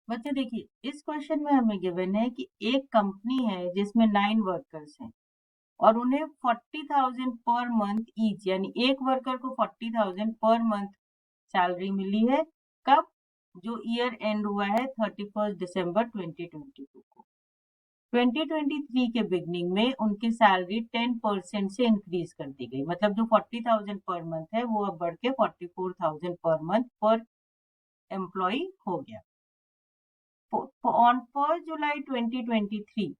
बच्चे देखिए, इस क्वेश्चन में हमें गिवन है कि एक कंपनी है जिसमें 9 वर्कर्स हैं और उन्हें 40,000 पर मंथ ईच, यानी एक वर्कर को 40,000 पर मंथ सैलरी मिली है। कब? जो ईयर एंड हुआ है 31 दिसंबर 2022 को। 2023 के बिगनिंग में उनकी सैलरी 10% से इंक्रीज कर दी गई, मतलब जो 40,000 पर मंथ है वो अब बढ़ के 44,000 पर मंथ पर एम्प्लॉय हो गया। ऑन 1 जुलाई 2023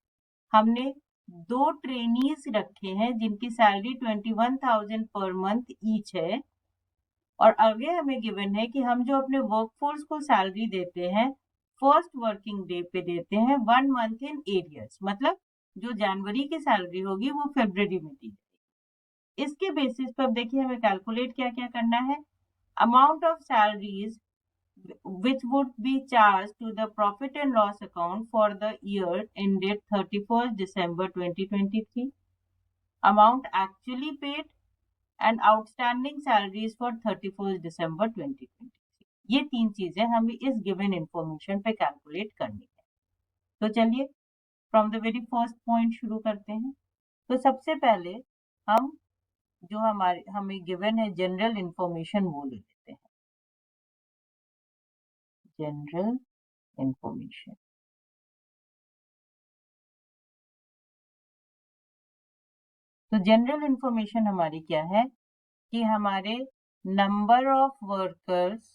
हमने 2 ट्रेनीज रखे हैं जिनकी सैलरी 21,000 पर मंथ ईच है। और आगे हमें गिवन है कि हम जो अपने वर्कफोर्स को सैलरी देते हैं फर्स्ट वर्किंग डे पे देते हैं 1 मंथ इन एरियर्स, मतलब जो जनवरी की सैलरी होगी वो फरवरी में दी जाएगी। इसके बेसिस पर देखिए हमें कैलकुलेट क्या क्या करना है। Amount of salaries which would be charged to the profit and loss account for the year ended 31st December 2023, amount actually paid and outstanding salaries for 31st December 2023। ये 3 चीजें हमें इस गिवन इंफॉर्मेशन पे calculate करनी है। तो चलिए from the very first point शुरू करते हैं। तो सबसे पहले हम जो हमें गिवन है जनरल इंफॉर्मेशन वो ले लेते हैं। जनरल इंफॉर्मेशन, तो जनरल इंफॉर्मेशन हमारी क्या है कि हमारे नंबर ऑफ वर्कर्स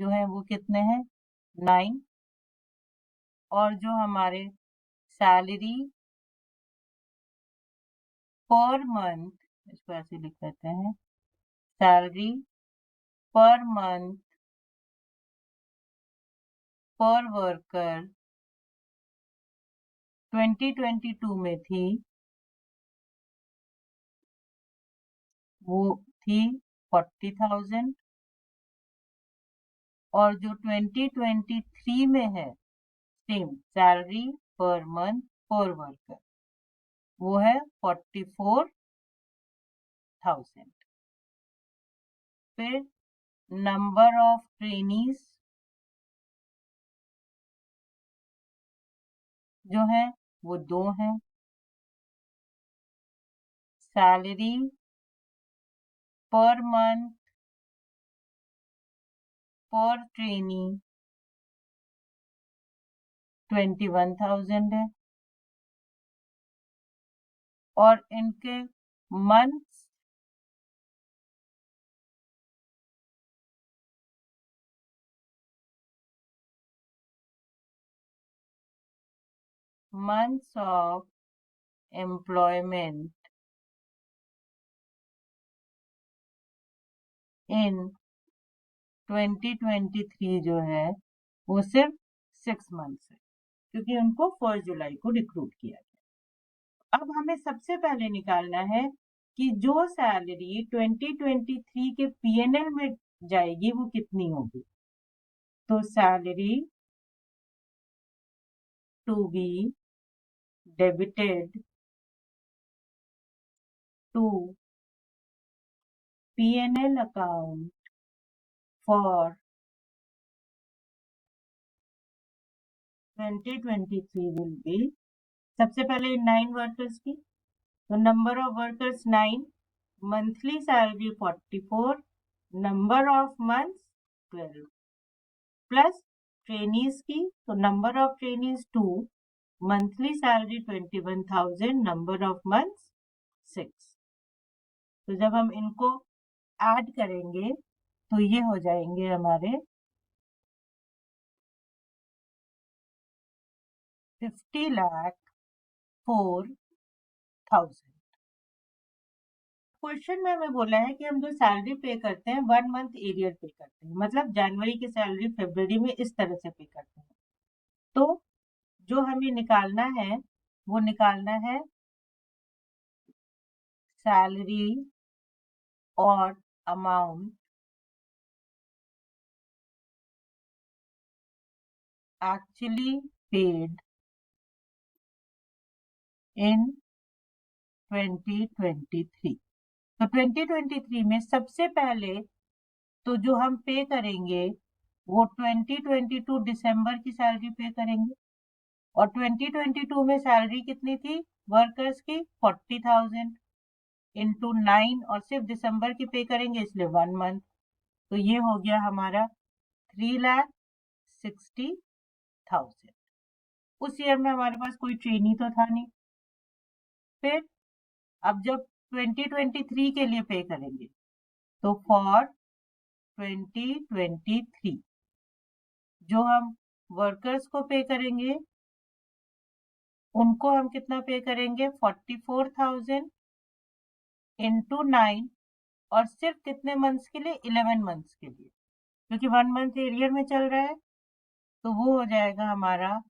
जो है वो कितने हैं 9, और जो हमारे सैलरी पर मंथ, इसको ऐसे लिख देते हैं, सैलरी पर मंथ पर वर्कर 2022 में थी वो थी 40,000, और जो 2023 में है सेम सैलरी पर मंथ पर वर्कर वो है 44,000। फिर नंबर ऑफ ट्रेनीज जो है वो 2 हैं। सैलरी पर मंथ पर ट्रेनी 21,000 है, और इनके months months of employment in 2023 जो है वो सिर्फ 6 मंथ्स है, क्योंकि उनको 1 जुलाई को रिक्रूट किया गया। अब हमें सबसे पहले निकालना है कि जो सैलरी 2023 के पीएनएल में जाएगी वो कितनी होगी। तो salary to be debited to P&L account for 2023 will be, सबसे पहले 9 वर्कर्स की, तो number of workers 9, monthly salary 44, number of months 12, plus trainees की, तो number of trainees 2, monthly salary 21,000, number of months 6। तो जब हम इनको ऐड करेंगे तो ये हो जाएंगे हमारे 50,04,000। क्वेश्चन में हमें बोला है कि हम जो सैलरी पे करते हैं 1 मंथ एरियर पे करते हैं, मतलब जनवरी की सैलरी फरवरी में इस तरह से पे करते हैं। तो जो हमें निकालना है वो निकालना है सैलरी और अमाउंट एक्चुअली पेड इन 2023। तो 2023 में सबसे पहले तो जो हम पे करेंगे वो 2022 दिसंबर की सैलरी पे करेंगे, और 2022 में सैलरी कितनी थी वर्कर्स की 40,000 इंटू 9, और सिर्फ दिसंबर की पे करेंगे इसलिए 1 मंथ। तो ये हो गया हमारा 3,60,000। उस ईयर में हमारे पास कोई ट्रेनी तो था नहीं। फिर अब जब 2023 के लिए पे करेंगे तो फॉर 2023 जो हम वर्कर्स को पे करेंगे उनको हम कितना पे करेंगे 44,000 इंटू 9, और सिर्फ कितने मंथ्स के लिए 11 मंथ्स के लिए, क्योंकि 1 मंथ एरियर में चल रहा है। तो वो हो जाएगा हमारा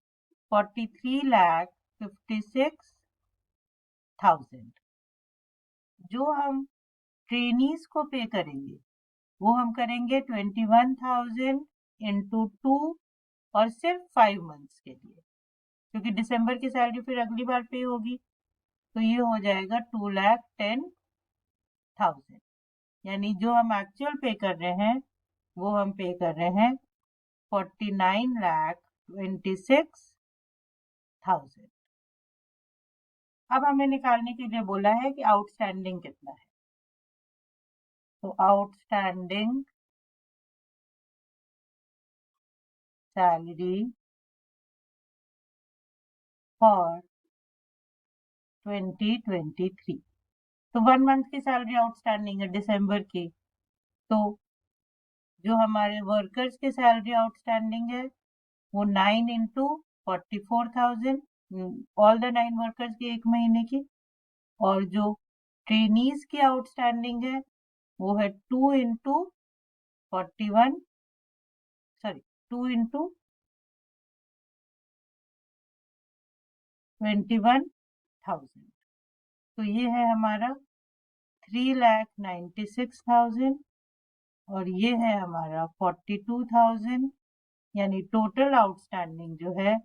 43,56,000। जो हम ट्रेनीज को पे करेंगे वो हम करेंगे 21,000 इंटू 2, और सिर्फ 5 मंथ्स के लिए, क्योंकि दिसंबर की सैलरी फिर अगली बार पे होगी। तो ये हो जाएगा 2,10,000। यानी जो हम एक्चुअल पे कर रहे हैं वो हम पे कर रहे हैं 49,26,000। अब हमें निकालने के लिए बोला है कि आउटस्टैंडिंग कितना है। तो आउटस्टैंडिंग सैलरी फॉर 2023, तो 1 मंथ की सैलरी आउटस्टैंडिंग है दिसंबर की। तो जो हमारे वर्कर्स की सैलरी आउटस्टैंडिंग है वो 9 इंटू 44,000, ऑल द 9 वर्कर्स की एक महीने की, और जो ट्रेनीज की आउटस्टैंडिंग है वो है 2 इंटू 41, सॉरी 2 इंटू 21,000। तो ये है हमारा 3,96,000, और ये है हमारा 42,000। यानी टोटल आउटस्टैंडिंग जो है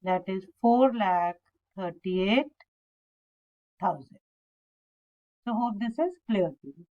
that is 4,38,000। So hope this is clear to you.